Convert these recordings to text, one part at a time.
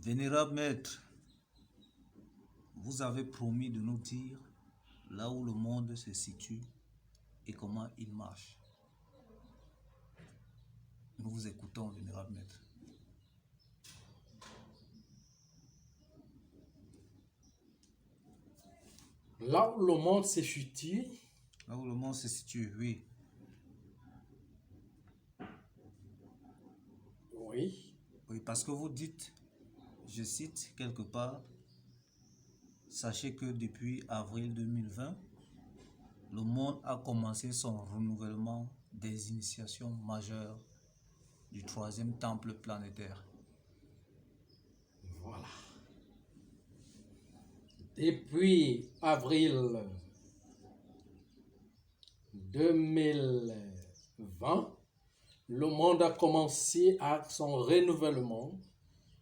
Vénérable maître, vous avez promis de nous dire là où le monde se situe et comment il marche. Nous vous écoutons, vénérable maître. Là où le monde se situe, Là où le monde se situe, oui. oui, Oui, parce que vous dites, je cite quelque part, sachez que depuis avril 2020, le monde a commencé son renouvellement des initiations majeures du troisième temple planétaire. voilà. Depuis avril 2020, le monde a commencé à son renouvellement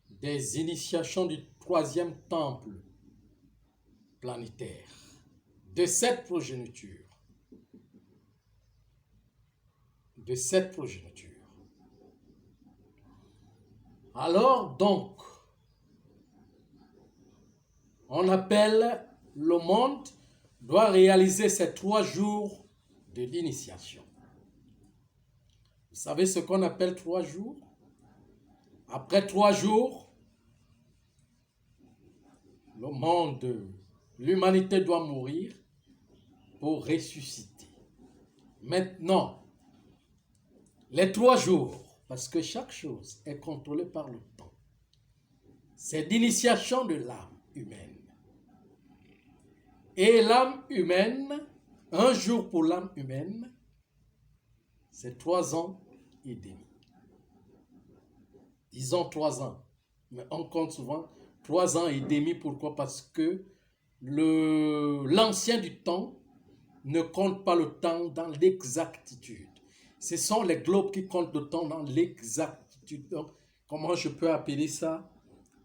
des initiations du troisième temple planétaire, de cette progéniture. Alors donc, on appelle le monde doit réaliser ces 3 jours de l'initiation. Vous savez ce qu'on appelle 3 jours? Après 3 jours, le monde, l'humanité doit mourir pour ressusciter. Maintenant, les 3 jours, parce que chaque chose est contrôlée par le temps, c'est l'initiation de l'âme humaine. Et l'âme humaine, un jour pour l'âme humaine, c'est 3 ans et demi. Disons 3 ans, mais on compte souvent 3 ans et demi. Pourquoi? Parce que l'ancien du temps ne compte pas le temps dans l'exactitude. Ce sont les globes qui comptent le temps dans l'exactitude. Donc, comment je peux appeler ça?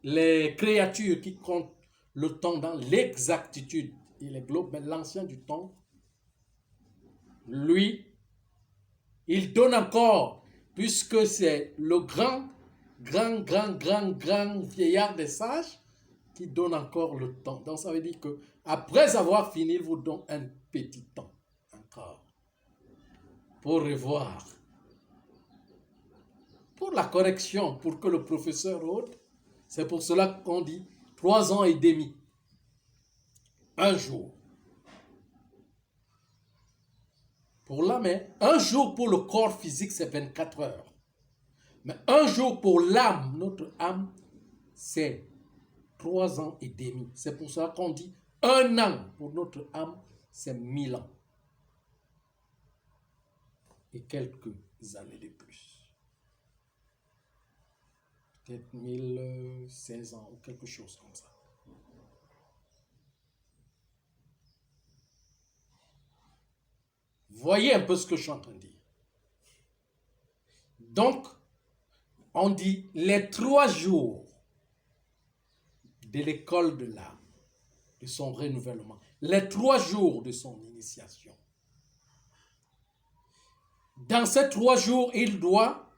Les créatures qui comptent le temps dans l'exactitude. Et les globes, mais l'ancien du temps, lui, il donne encore, puisque c'est le grand vieillard des sages qui donne encore le temps. Donc ça veut dire que après avoir fini, il vous donne un petit temps encore pour revoir, pour la correction, pour que le professeur ôte. C'est pour cela qu'on dit 3 ans et demi, un jour. Pour l'âme, un jour pour le corps physique, c'est 24 heures. Mais un jour pour l'âme, notre âme, c'est 3 ans et demi. C'est pour ça qu'on dit 1 an pour notre âme, c'est 1000 ans. Et quelques années de plus. Peut-être 1016 ans ou quelque chose comme ça. Voyez un peu ce que je suis en train de dire. Donc, on dit les 3 jours de l'école de l'âme, de son renouvellement, les 3 jours de son initiation. Dans ces 3 jours, il doit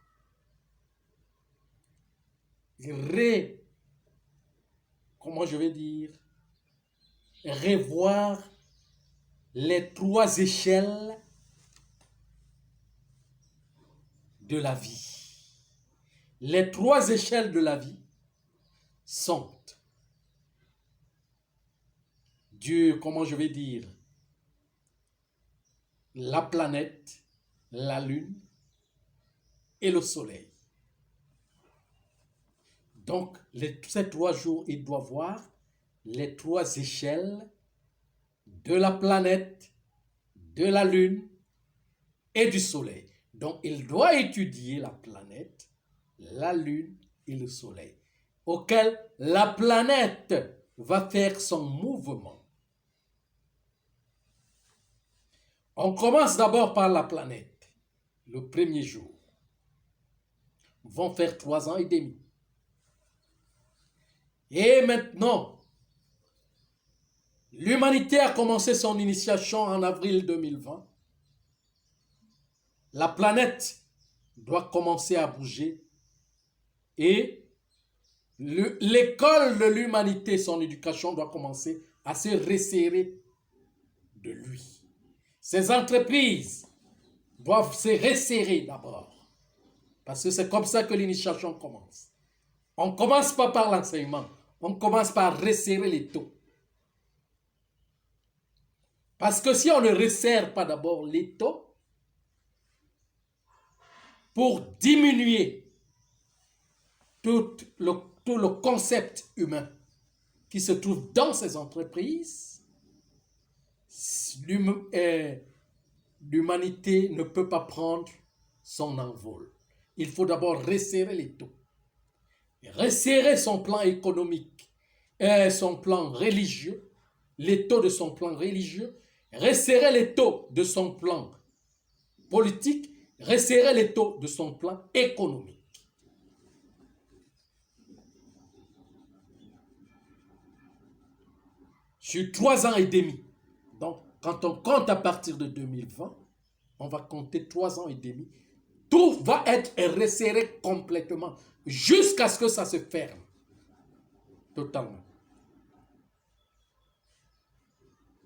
revoir les 3 échelles de la vie. Les 3 échelles de la vie sont la planète, la lune et le soleil. Donc, ces 3 jours, il doit voir les 3 échelles de la planète, de la lune et du soleil. Donc, il doit étudier la planète, la lune et le soleil, auquel la planète va faire son mouvement. On commence d'abord par la planète, le premier jour. Vont faire 3 ans et demi. Et maintenant, l'humanité a commencé son initiation en avril 2020. La planète doit commencer à bouger et L'école de l'humanité, son éducation doit commencer à se resserrer de lui. Ces entreprises doivent se resserrer d'abord. Parce que c'est comme ça que l'initiation commence. On ne commence pas par l'enseignement. On commence par resserrer les taux. Parce que si on ne resserre pas d'abord les taux, pour diminuer tout le concept humain qui se trouve dans ces entreprises, l'humanité ne peut pas prendre son envol. Il faut d'abord resserrer les taux. Resserrer son plan économique et son plan religieux, les taux de son plan religieux, resserrer les taux de son plan politique, resserrer les taux de son plan économique. Sur 3 ans et demi. Donc, quand on compte à partir de 2020, on va compter 3 ans et demi. Tout va être resserré complètement jusqu'à ce que ça se ferme. Totalement.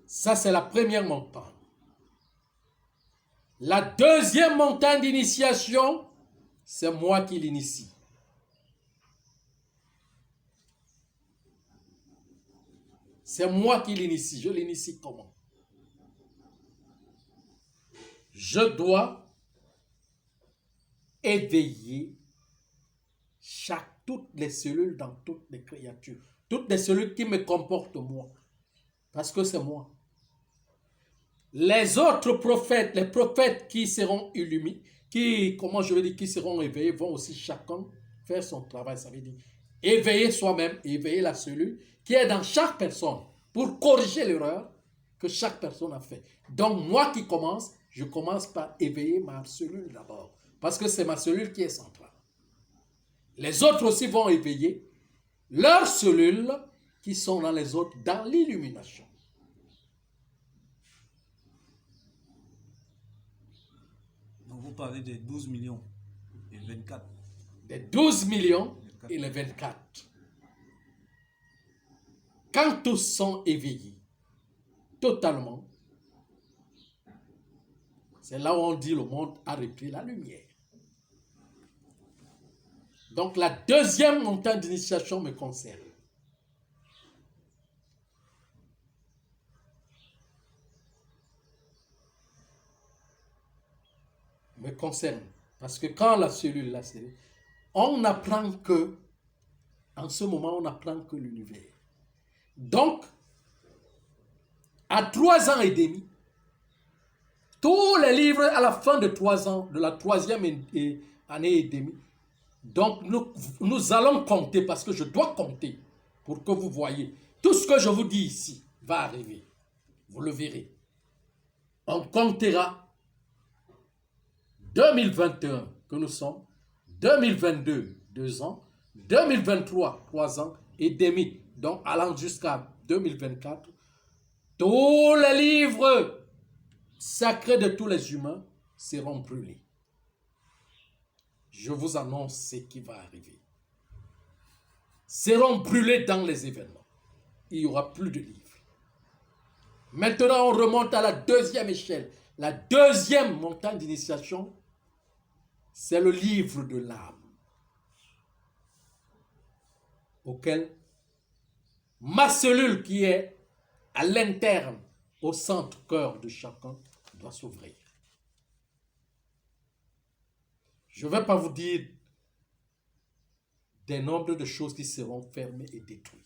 Ça, c'est la première montagne. La deuxième montagne d'initiation, c'est moi qui l'initie. C'est moi qui l'initie. Je l'initie comment? Je dois éveiller toutes les cellules dans toutes les créatures. Toutes les cellules qui me comportent moi. Parce que c'est moi. Les autres prophètes, les prophètes qui seront illuminés, qui seront éveillés, vont aussi chacun faire son travail. Ça veut dire éveiller soi-même, éveiller la cellule qui est dans chaque personne pour corriger l'erreur que chaque personne a fait. Donc moi qui commence, je commence par éveiller ma cellule d'abord. Parce que c'est ma cellule qui est centrale. Les autres aussi vont éveiller leurs cellules qui sont dans les autres, dans l'illumination. Donc vous parlez des 12 millions et 24. Des 12 millions et les 24. Quand tous sont éveillés, totalement, c'est là où on dit le monde a repris la lumière. Donc la deuxième montagne d'initiation me concerne. Me concerne. Parce que quand la cellule, on apprend que, en ce moment, on apprend que l'univers. Donc, à 3 ans et demi, tous les livres à la fin de 3 ans, de la 3e année et demie, donc nous allons compter, parce que je dois compter pour que vous voyez. Tout ce que je vous dis ici va arriver. Vous le verrez. On comptera 2021 que nous sommes, 2022, 2 ans, 2023, 3 ans et demi, donc allant jusqu'à 2024, tous les livres sacrés de tous les humains seront brûlés. Je vous annonce ce qui va arriver. Seront brûlés dans les événements. Il n'y aura plus de livres. Maintenant, on remonte à la deuxième échelle. La deuxième montagne d'initiation, c'est le livre de l'âme, auquel ma cellule qui est à l'interne, au centre cœur de chacun, doit s'ouvrir. Je ne vais pas vous dire des nombres de choses qui seront fermées et détruites.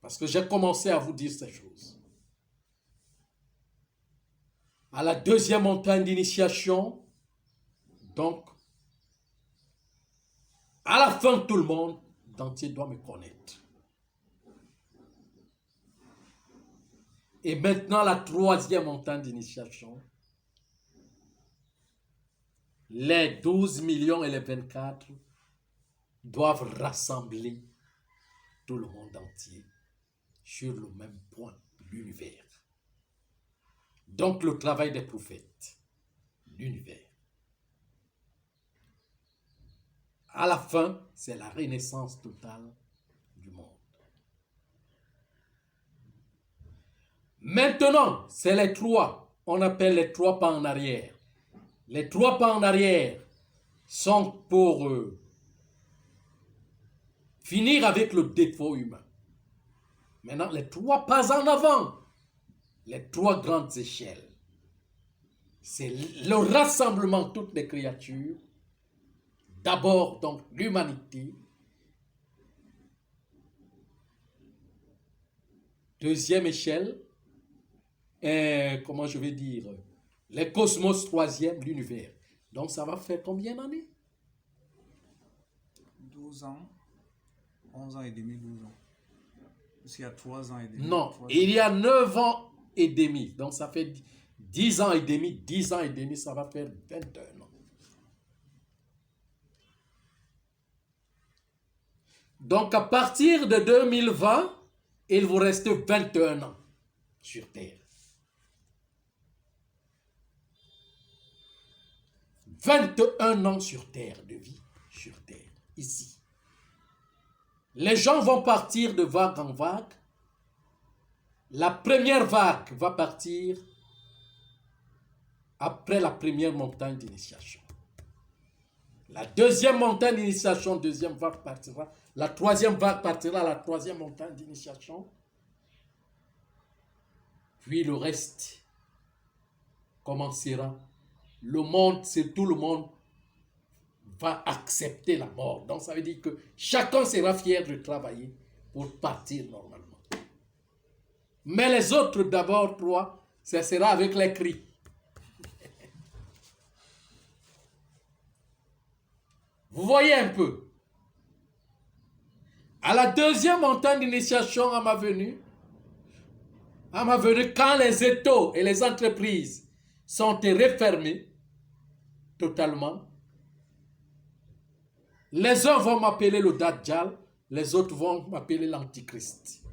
Parce que j'ai commencé à vous dire ces choses. À la deuxième montagne d'initiation, donc, à la fin, tout le monde entier doit me connaître. Et maintenant, la troisième montagne d'initiation, les 12 millions et les 24 doivent rassembler tout le monde entier sur le même point, l'univers. Donc le travail des prophètes, l'univers. À la fin, c'est la renaissance totale du monde. Maintenant, c'est les trois. On appelle les trois pas en arrière. Les trois pas en arrière sont pour finir avec le défaut humain. Maintenant, les trois pas en avant, les trois grandes échelles. C'est le rassemblement de toutes les créatures. D'abord, donc, l'humanité. Deuxième échelle, comment je vais dire, les cosmos. Troisième, l'univers. Donc, ça va faire combien d'années? 12 ans, 11 ans et demi, 12 ans. Parce qu'il y a 3 ans et demi. Non, 3 ans. il y a 9 ans et demi. Donc, ça fait 10 ans et demi. 10 ans et demi, ça va faire 21 ans. Donc, à partir de 2020, il vous reste 21 ans sur Terre. 21 ans sur Terre, de vie sur Terre, ici. Les gens vont partir de vague en vague. La première vague va partir après la première montagne d'initiation. La deuxième montagne d'initiation, deuxième vague partira. La troisième vague partira à la troisième montagne d'initiation. Puis le reste commencera. Le monde, c'est tout le monde va accepter la mort. Donc ça veut dire que chacun sera fier de travailler pour partir normalement. Mais les autres d'abord trois, ça sera avec les cris. Vous voyez un peu. À la deuxième montagne d'initiation à ma venue, quand les étaux et les entreprises sont refermés totalement, les uns vont m'appeler le Dajjal, les autres vont m'appeler l'Antichrist.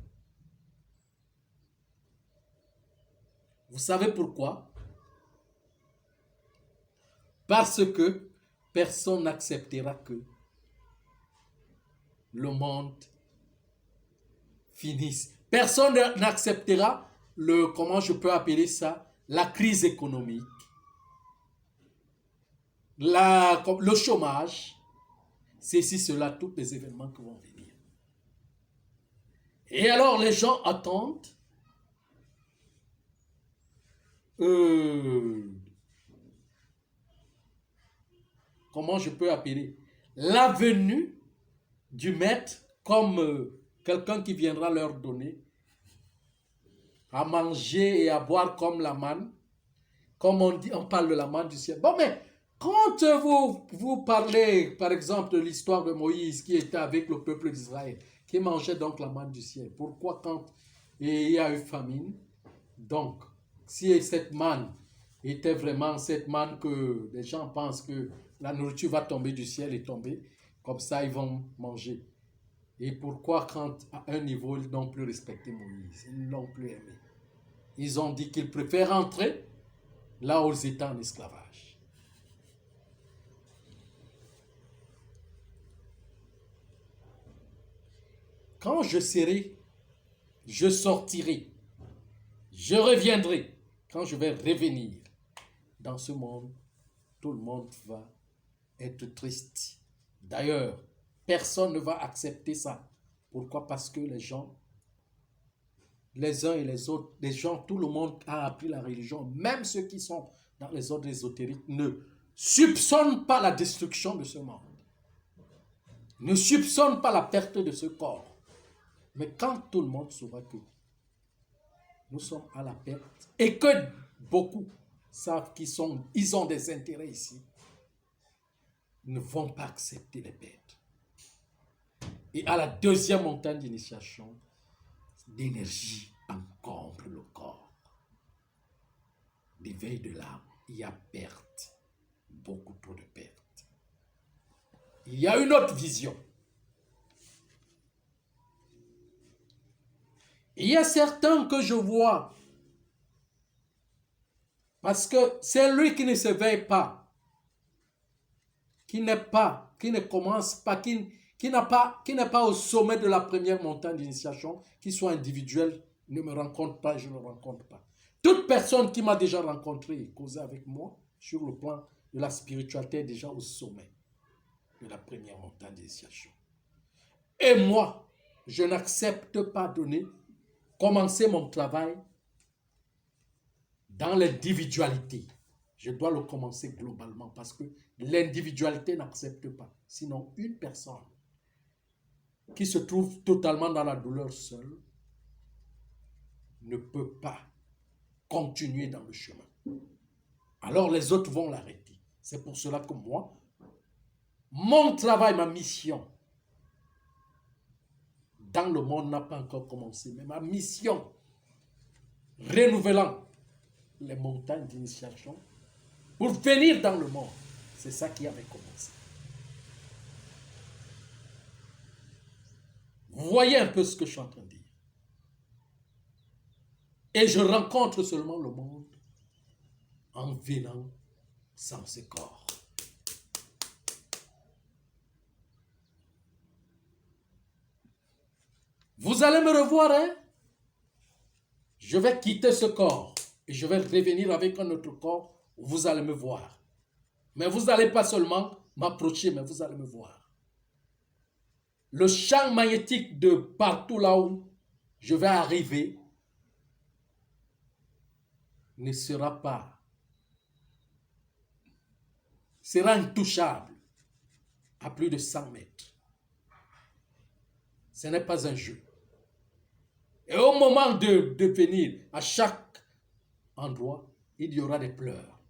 Vous savez pourquoi? Parce que personne n'acceptera que le monde finisse. Personne n'acceptera comment je peux appeler ça, la crise économique, le chômage, ceci, cela, tous les événements qui vont venir. Et alors les gens attendent comment je peux appeler la venue du maître comme quelqu'un qui viendra leur donner à manger et à boire comme la manne. Comme on dit, on parle de la manne du ciel. Bon, mais quand vous parlez, par exemple, de l'histoire de Moïse qui était avec le peuple d'Israël, qui mangeait donc la manne du ciel, pourquoi quand il y a eu famine, donc, si cette manne était vraiment cette manne que les gens pensent que la nourriture va tomber du ciel et tomber, comme ça ils vont manger. Et pourquoi quand à un niveau ils n'ont plus respecté Moïse, ils ne l'ont plus aimé. Ils ont dit qu'ils préfèrent entrer là où ils étaient en esclavage. Quand je serai, je sortirai, je reviendrai. Quand je vais revenir dans ce monde, tout le monde va être triste. D'ailleurs, personne ne va accepter ça. Pourquoi? Parce que les gens, les uns et les autres, les gens, tout le monde a appris la religion. Même ceux qui sont dans les ordres ésotériques ne soupçonnent pas la destruction de ce monde. Ne soupçonnent pas la perte de ce corps. Mais quand tout le monde saura que nous sommes à la perte et que beaucoup savent ils ont des intérêts ici, ne vont pas accepter les pertes. Et à la deuxième montagne d'initiation, l'énergie encombre le corps. L'éveil de l'âme, il y a perte, beaucoup trop de pertes. Il y a une autre vision. Il y a certains que je vois, parce que c'est lui qui ne s'éveille pas, qui ne commence pas, qui n'est pas au sommet de la première montagne d'initiation, qui soit individuel, ne me rencontre pas, je ne le rencontre pas. Toute personne qui m'a déjà rencontré et causé avec moi sur le plan de la spiritualité est déjà au sommet de la première montagne d'initiation. Et moi, je n'accepte pas commencer mon travail dans l'individualité. Je dois le commencer globalement parce que l'individualité n'accepte pas. Sinon, une personne qui se trouve totalement dans la douleur seule ne peut pas continuer dans le chemin. Alors les autres vont l'arrêter. C'est pour cela que moi, mon travail, ma mission dans le monde n'a pas encore commencé, mais ma mission renouvelant les montagnes d'initiation pour venir dans le monde, c'est ça qui avait commencé. Vous voyez un peu ce que je suis en train de dire. Et je rencontre seulement le monde en venant sans ce corps. Vous allez me revoir, hein? Je vais quitter ce corps et je vais revenir avec un autre corps où vous allez me voir. Mais vous n'allez pas seulement m'approcher, mais vous allez me voir. Le champ magnétique de partout là où je vais arriver ne sera intouchable à plus de 100 mètres. Ce n'est pas un jeu. Et au moment de venir, à chaque endroit, il y aura des pleurs.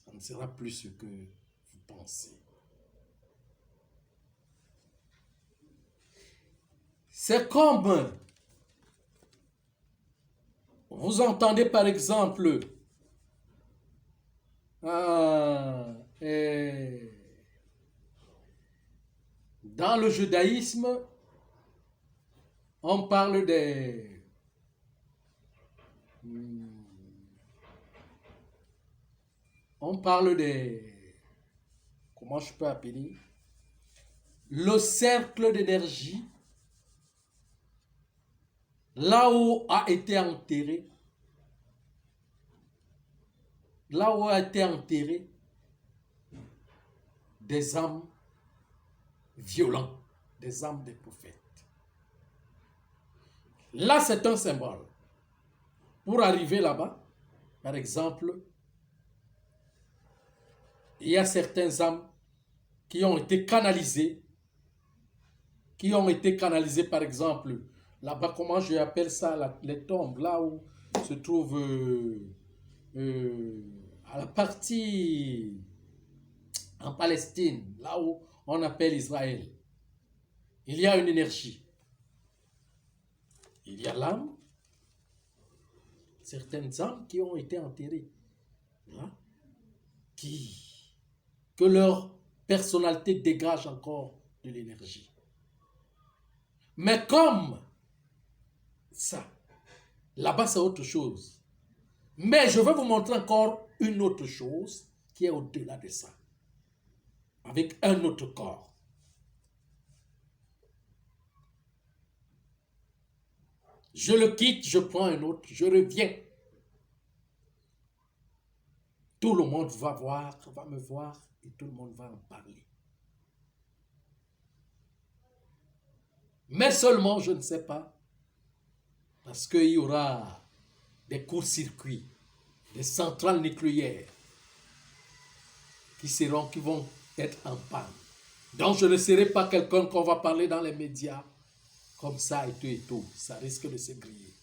Ça ne sera plus ce que vous pensez. C'est comme vous entendez par exemple dans le judaïsme, on parle des comment je peux appeler, le cercle d'énergie, là où a été enterré des âmes violentes, des âmes des prophètes. Là, c'est un symbole. Pour arriver là-bas, par exemple, il y a certaines âmes qui ont été canalisées, par exemple, là-bas, comment je appelle ça, les tombes, là où se trouve à la partie en Palestine, là où on appelle Israël. Il y a une énergie. Il y a l'âme, certaines âmes qui ont été enterrées, hein, que leur personnalité dégage encore de l'énergie. Mais comme ça, là-bas c'est autre chose. Mais je vais vous montrer encore une autre chose qui est au-delà de ça, avec un autre corps. Je le quitte, je prends un autre, je reviens. Tout le monde va me voir et tout le monde va en parler. Mais seulement, je ne sais pas, parce qu'il y aura des courts-circuits, des centrales nucléaires qui vont être en panne. Donc je ne serai pas quelqu'un qu'on va parler dans les médias comme ça et tout. Ça risque de se griller.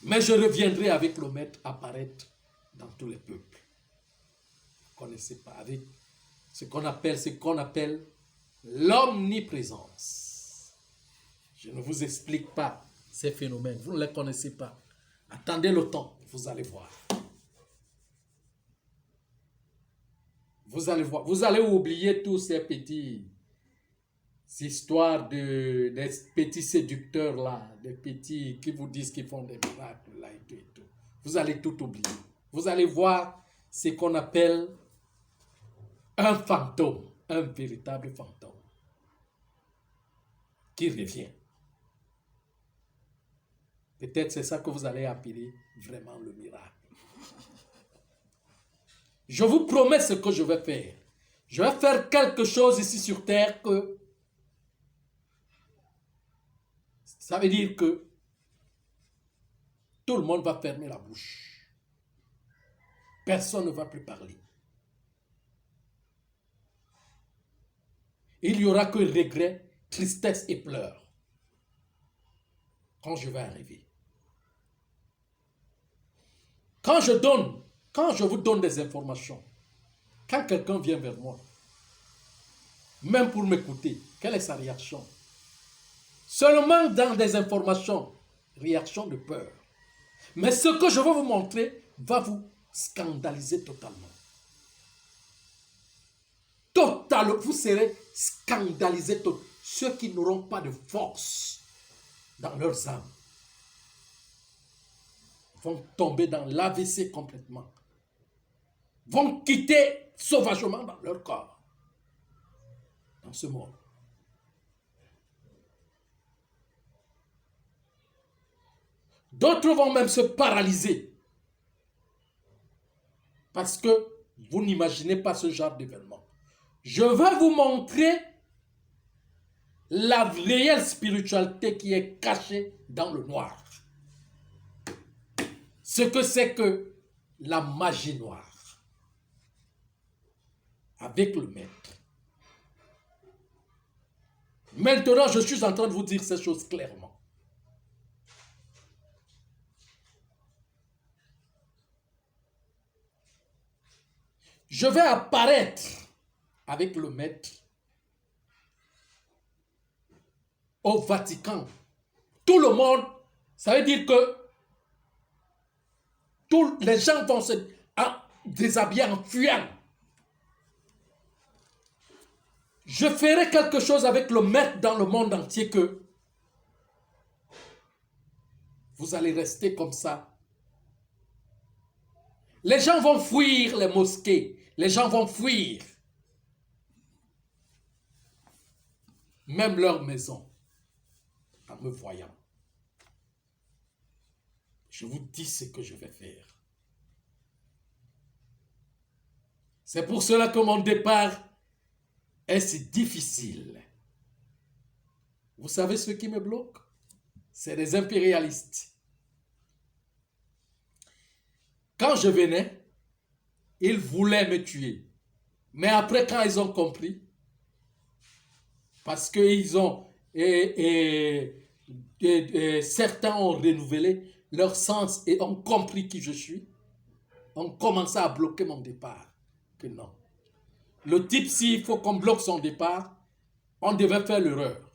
Mais je reviendrai avec le maître apparaître dans tous les peuples. Vous ne connaissez pas, avec ce qu'on appelle l'omniprésence. Je ne vous explique pas ces phénomènes. Vous ne les connaissez pas. Attendez le temps, vous allez voir. Vous allez voir. Vous allez oublier tous ces petites histoires des petits séducteurs là, des petits qui vous disent qu'ils font des miracles là et tout. Vous allez tout oublier. Vous allez voir ce qu'on appelle un fantôme, un véritable fantôme qui revient. Peut-être c'est ça que vous allez appeler vraiment le miracle. Je vous promets ce que je vais faire. Je vais faire quelque chose ici sur terre que ça veut dire que tout le monde va fermer la bouche. Personne ne va plus parler. Il n'y aura que regret, tristesse et pleurs quand je vais arriver. Quand je vous donne des informations, quand quelqu'un vient vers moi, même pour m'écouter, quelle est sa réaction? Seulement dans des informations, réaction de peur. Mais ce que je vais vous montrer va vous scandaliser totalement. Vous serez scandalisés. Ceux qui n'auront pas de force dans leurs âmes vont tomber dans l'AVC complètement. Vont quitter sauvagement dans leur corps. Dans ce monde. D'autres vont même se paralyser. Parce que vous n'imaginez pas ce genre d'événement. Je vais vous montrer la réelle spiritualité qui est cachée dans le noir. Ce que c'est que la magie noire. Avec le maître. Maintenant, je suis en train de vous dire ces choses clairement. Je vais apparaître avec le maître au Vatican. Tout le monde, ça veut dire que tous les gens vont se déshabiller en fuyant. Je ferai quelque chose avec le maître dans le monde entier que vous allez rester comme ça. Les gens vont fuir les mosquées. Les gens vont fuir. Même leur maison. En me voyant. Je vous dis ce que je vais faire. C'est pour cela que mon départ est si difficile. Vous savez ce qui me bloque? C'est les impérialistes. Quand je venais, ils voulaient me tuer. Mais après, quand ils ont compris, parce qu'ils ont, certains ont renouvelé leur sens et ont compris qui je suis, ont commencé à bloquer mon départ. Que non. Le type, s'il faut qu'on bloque son départ, on devait faire l'erreur.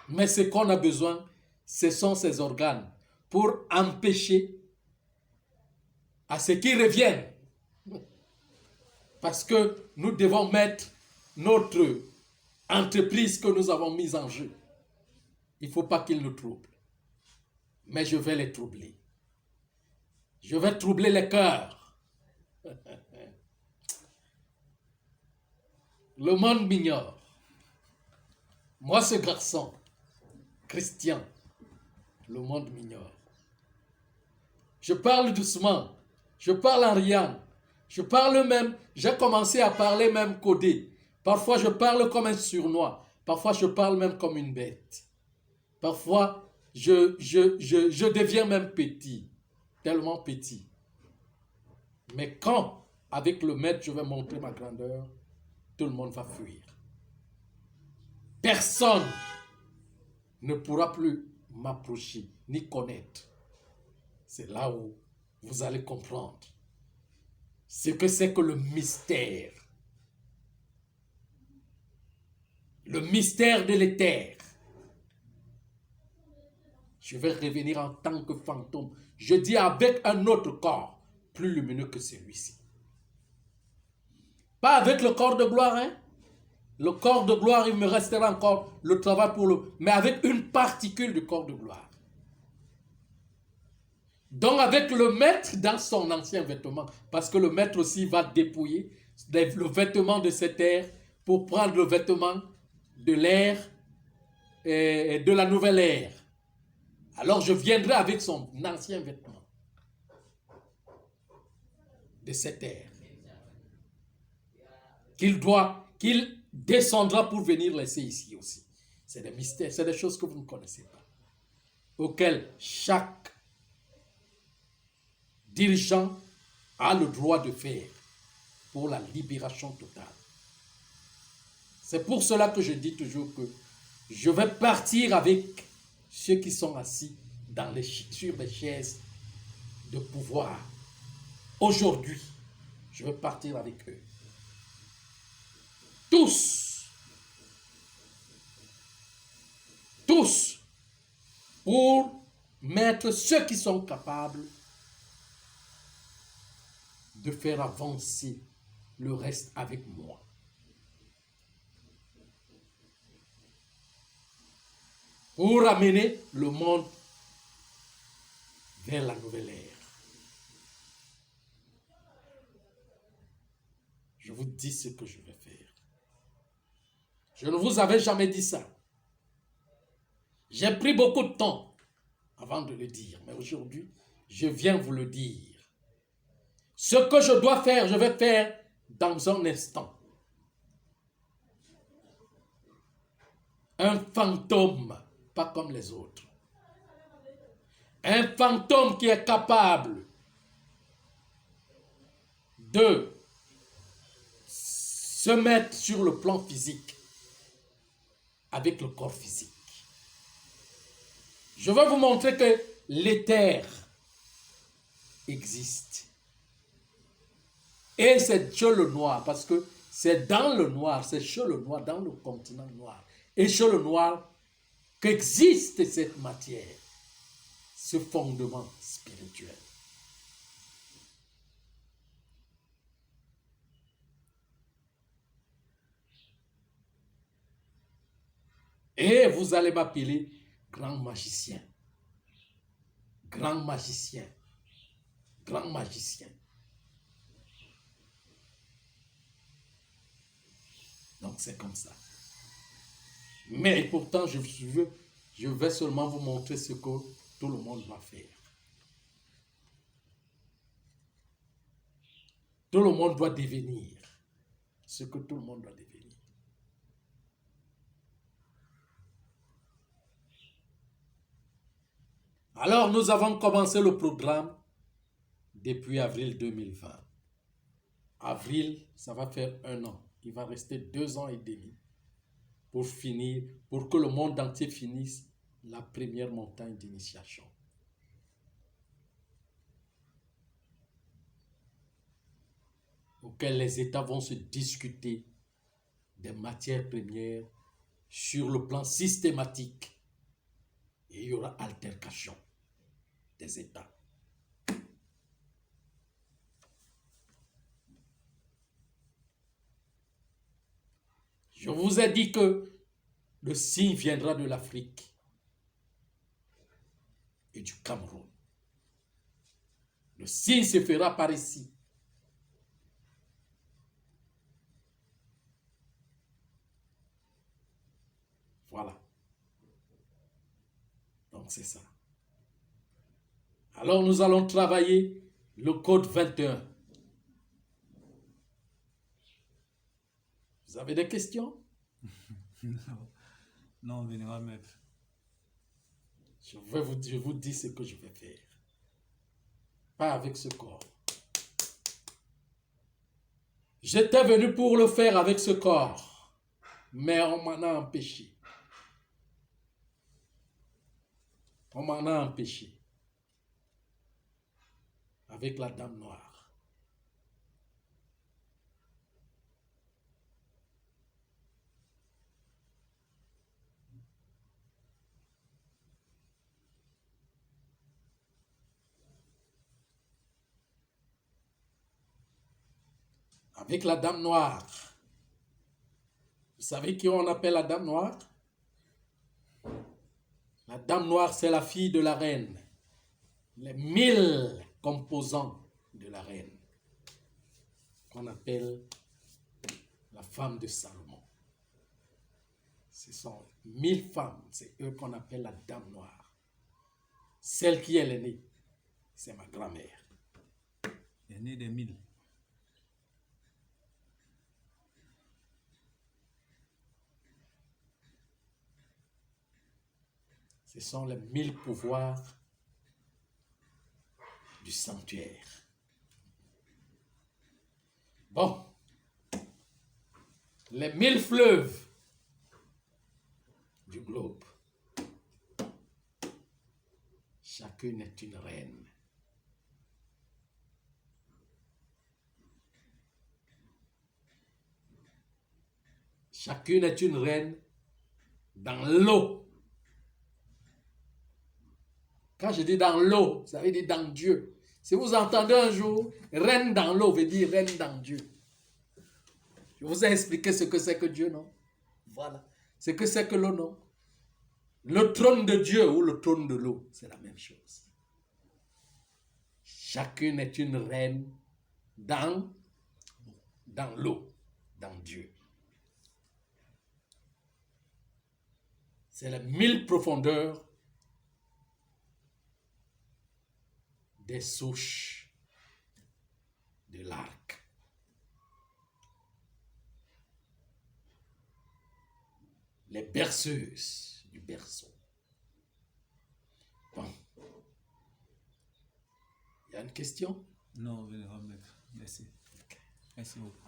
Mais ce qu'on a besoin, ce sont ces organes pour empêcher à ce qu'ils reviennent. Parce que nous devons mettre notre entreprise que nous avons mise en jeu. Il ne faut pas qu'ils nous troublent. Mais je vais les troubler. Je vais troubler les cœurs. Le monde m'ignore. Moi, ce garçon, Christian, le monde m'ignore. Je parle doucement. Je parle en riant. Je parle même, j'ai commencé à parler même codé. Parfois, je parle comme un sournois. Parfois, je parle même comme une bête. Parfois, je deviens même petit. Tellement petit. Mais quand, avec le maître, je vais montrer ma grandeur, tout le monde va fuir. Personne ne pourra plus m'approcher, ni connaître. C'est là où vous allez comprendre ce que c'est que le mystère. Le mystère de l'éther. Je vais revenir en tant que fantôme. Je dis avec un autre corps, plus lumineux que celui-ci. Pas avec le corps de gloire, hein? Le corps de gloire, il me restera encore le travail pour le... Mais avec une particule du corps de gloire. Donc avec le maître dans son ancien vêtement, parce que le maître aussi va dépouiller le vêtement de cette ère pour prendre le vêtement de l'ère et de la nouvelle ère. Alors je viendrai avec son ancien vêtement de cette ère qu'il descendra pour venir laisser ici aussi. C'est des mystères, c'est des choses que vous ne connaissez pas, auxquelles chaque dirigeant a le droit de faire pour la libération totale. C'est pour cela que je dis toujours que je vais partir avec ceux qui sont assis sur des chaises de pouvoir. Aujourd'hui, je vais partir avec eux. Tous, pour mettre ceux qui sont capables de faire avancer le reste avec moi. Pour amener le monde vers la nouvelle ère. Je vous dis ce que je vais faire. Je ne vous avais jamais dit ça. J'ai pris beaucoup de temps avant de le dire, mais aujourd'hui, je viens vous le dire. Ce que je dois faire, je vais faire dans un instant. Un fantôme, pas comme les autres. Un fantôme qui est capable de se mettre sur le plan physique avec le corps physique. Je vais vous montrer que l'éther existe. Et c'est chez le noir, parce que c'est dans le noir, c'est chez le noir, dans le continent noir. Et chez le noir qu'existe cette matière, ce fondement spirituel. Et vous allez m'appeler grand magicien. Grand magicien. Grand magicien. Donc c'est comme ça. Mais pourtant, je vais seulement vous montrer ce que tout le monde va faire. Tout le monde doit devenir ce que tout le monde doit devenir. Alors, nous avons commencé le programme depuis avril 2020. Avril, ça va faire 1 an. Il va rester 2 ans et demi pour finir, pour que le monde entier finisse la première montagne d'initiation. Auquel les États vont se discuter des matières premières sur le plan systématique. Et il y aura altercation des États. Je vous ai dit que le signe viendra de l'Afrique et du Cameroun. Le signe se fera par ici. Voilà. Donc c'est ça. Alors nous allons travailler le code 21. Vous avez des questions? Non, Vénéral Maître. Je vous dis ce que je vais faire. Pas avec ce corps. J'étais venu pour le faire avec ce corps, mais on m'en a empêché. On m'en a empêché. Avec la dame noire. Avec la dame noire. Vous savez qui on appelle la dame noire? La dame noire, c'est la fille de la reine. les 1000 composants de la reine, qu'on appelle la femme de Salomon. Ce sont 1000 femmes, c'est eux qu'on appelle la dame noire. Celle qui est l'aînée, c'est ma grand-mère. L'aînée des 1000. Ce sont les 1000 pouvoirs du sanctuaire. Bon, les 1000 fleuves du globe. Chacune est une reine. Chacune est une reine dans l'eau. Quand je dis dans l'eau, ça veut dire dans Dieu. Si vous entendez un jour, reine dans l'eau veut dire reine dans Dieu. Je vous ai expliqué ce que c'est que Dieu, non? Voilà. Ce que c'est que l'eau, non? Le trône de Dieu ou le trône de l'eau, c'est la même chose. Chacune est une reine dans l'eau, dans Dieu. C'est les 1000 profondeurs des souches de l'arc. Les berceuses du berceau. Bon. Il y a une question? Non, on va le remettre. Merci. Okay. Merci beaucoup.